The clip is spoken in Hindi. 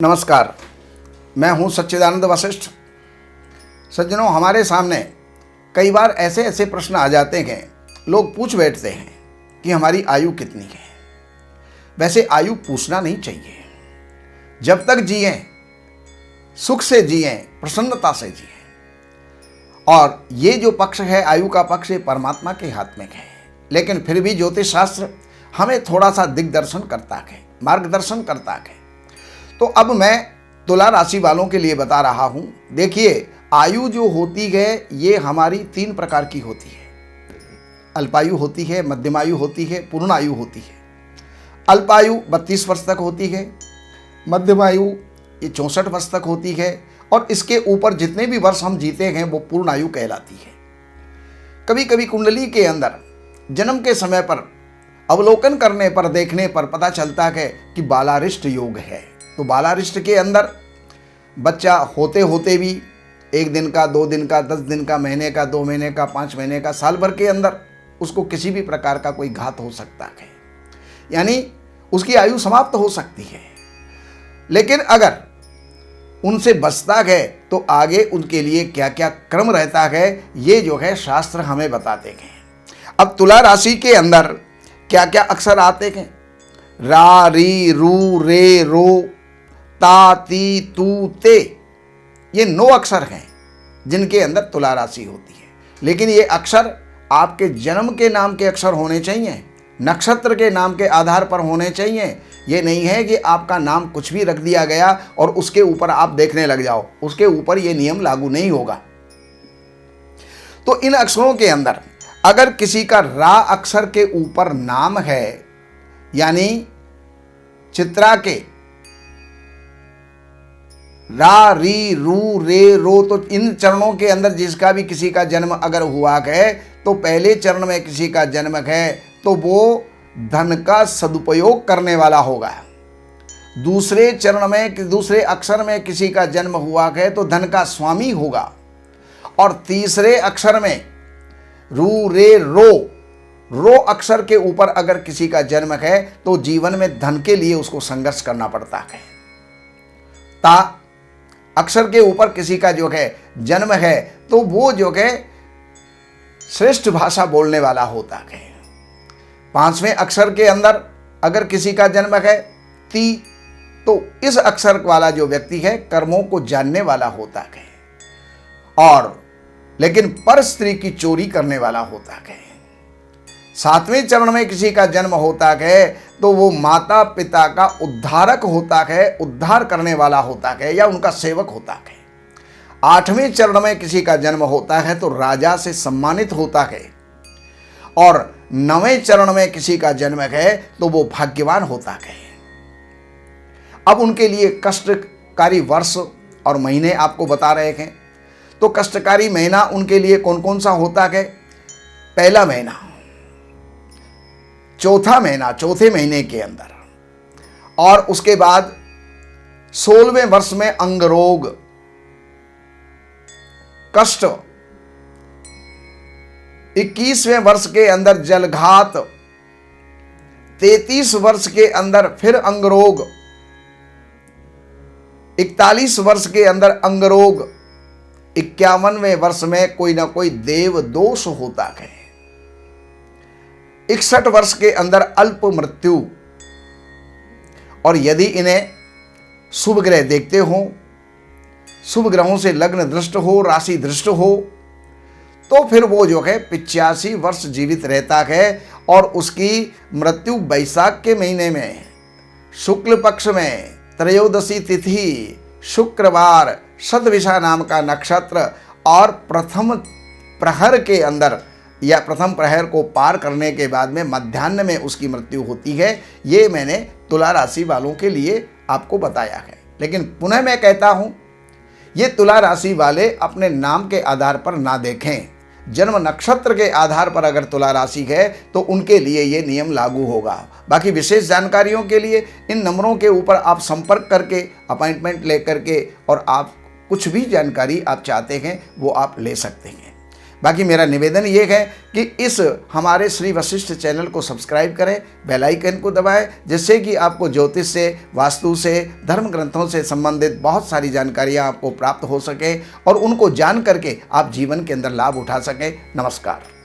नमस्कार, मैं हूं सच्चिदानंद वशिष्ठ। सज्जनों, हमारे सामने कई बार ऐसे ऐसे प्रश्न आ जाते हैं, लोग पूछ बैठते हैं कि हमारी आयु कितनी है। वैसे आयु पूछना नहीं चाहिए। जब तक जिए सुख से जिए, प्रसन्नता से जिए। और ये जो पक्ष है आयु का पक्ष, ये परमात्मा के हाथ में है। लेकिन फिर भी ज्योतिष शास्त्र हमें थोड़ा सा दिग्दर्शन करता है, मार्गदर्शन करता है। तो अब मैं तुला राशि वालों के लिए बता रहा हूं। देखिए, आयु जो होती है ये हमारी 3 प्रकार की होती है। अल्पायु होती है, मध्यमायु होती है, पूर्ण आयु होती है। अल्पायु 32 वर्ष तक होती है, मध्यमायु ये 64 वर्ष तक होती है, और इसके ऊपर जितने भी वर्ष हम जीते हैं वो पूर्ण आयु कहलाती है। कभी कभी कुंडली के अंदर जन्म के समय पर अवलोकन करने पर, देखने पर पता चलता है कि बालारिष्ट योग है। तो बालारिष्ट के अंदर बच्चा होते होते भी 1 दिन का, 2 दिन का, 10 दिन का, महीने का, 2 महीने का, 5 महीने का, साल भर के अंदर उसको किसी भी प्रकार का कोई घात हो सकता है, यानी उसकी आयु समाप्त हो सकती है। लेकिन अगर उनसे बचता है तो आगे उनके लिए क्या क्या क्रम रहता है, ये जो है शास्त्र हमें बताते हैं। अब तुला राशि के अंदर क्या क्या अक्षर आते हैं? रा, री, रू, रे, रो, ता, ती, तू, ते, ये 9 अक्षर हैं जिनके अंदर तुला राशि होती है। लेकिन ये अक्षर आपके जन्म के नाम के अक्षर होने चाहिए, नक्षत्र के नाम के आधार पर होने चाहिए। ये नहीं है कि आपका नाम कुछ भी रख दिया गया और उसके ऊपर आप देखने लग जाओ, उसके ऊपर ये नियम लागू नहीं होगा। तो इन अक्षरों के अंदर अगर किसी का रा अक्षर के ऊपर नाम है, यानी चित्रा के रा, री, रू, रे, रो, तो इन चरणों के अंदर जिसका भी किसी का जन्म अगर हुआ है, तो पहले चरण में किसी का जन्म है तो वो धन का सदुपयोग करने वाला होगा। दूसरे चरण में, दूसरे अक्षर में किसी का जन्म हुआ है तो धन का स्वामी होगा। और तीसरे अक्षर में रू, रे, रो अक्षर के ऊपर अगर किसी का जन्म है तो जीवन में धन के लिए उसको संघर्ष करना पड़ता है। ता अक्षर के ऊपर किसी का जो है जन्म है तो वो जो है श्रेष्ठ भाषा बोलने वाला होता है। 5वें अक्षर के अंदर अगर किसी का जन्म है ती, तो इस अक्षर वाला जो व्यक्ति है कर्मों को जानने वाला होता है, और लेकिन पर स्त्री की चोरी करने वाला होता है। 7वें चरण में किसी का जन्म होता है तो वो माता पिता का उद्धारक होता है, उद्धार करने वाला होता है या उनका सेवक होता है। 8वें चरण में किसी का जन्म होता है तो राजा से सम्मानित होता है, और 9वें चरण में किसी का जन्म है तो वो भाग्यवान होता है। अब उनके लिए कष्टकारी वर्ष और महीने आपको बता रहे हैं। तो कष्टकारी महीना उनके लिए कौन कौन सा होता है? पहला महीना, चौथा महीना, चौथे महीने के अंदर, और उसके बाद 16वें वर्ष में अंगरोग, कष्ट, 21वें वर्ष के अंदर जलघात, 33 वर्ष के अंदर फिर अंगरोग, 41 वर्ष के अंदर अंगरोग, 51वें वर्ष में कोई ना कोई देव दोष होता है, 61 वर्ष के अंदर अल्प मृत्यु। और यदि इन्हें शुभ ग्रह देखते हो, शुभ ग्रहों से लग्न दृष्ट हो, राशि दृष्ट हो, तो फिर वो जो है 85 वर्ष जीवित रहता है, और उसकी मृत्यु बैसाख के महीने में शुक्ल पक्ष में त्रयोदशी तिथि, शुक्रवार, शतभिषा नाम का नक्षत्र, और प्रथम प्रहर के अंदर या प्रथम प्रहर को पार करने के बाद में मध्याह्न में उसकी मृत्यु होती है। ये मैंने तुला राशि वालों के लिए आपको बताया है। लेकिन पुनः मैं कहता हूँ, ये तुला राशि वाले अपने नाम के आधार पर ना देखें। जन्म नक्षत्र के आधार पर अगर तुला राशि है तो उनके लिए ये नियम लागू होगा। बाकी विशेष जानकारियों के लिए इन नंबरों के ऊपर आप संपर्क करके, अपॉइंटमेंट लेकर के, और आप कुछ भी जानकारी आप चाहते हैं वो आप ले सकते हैं। बाकी मेरा निवेदन ये है कि इस हमारे श्री वशिष्ठ चैनल को सब्सक्राइब करें, बेल आइकन को दबाएं, जिससे कि आपको ज्योतिष से, वास्तु से, धर्म ग्रंथों से संबंधित बहुत सारी जानकारियां आपको प्राप्त हो सके और उनको जान करके आप जीवन के अंदर लाभ उठा सकें। नमस्कार।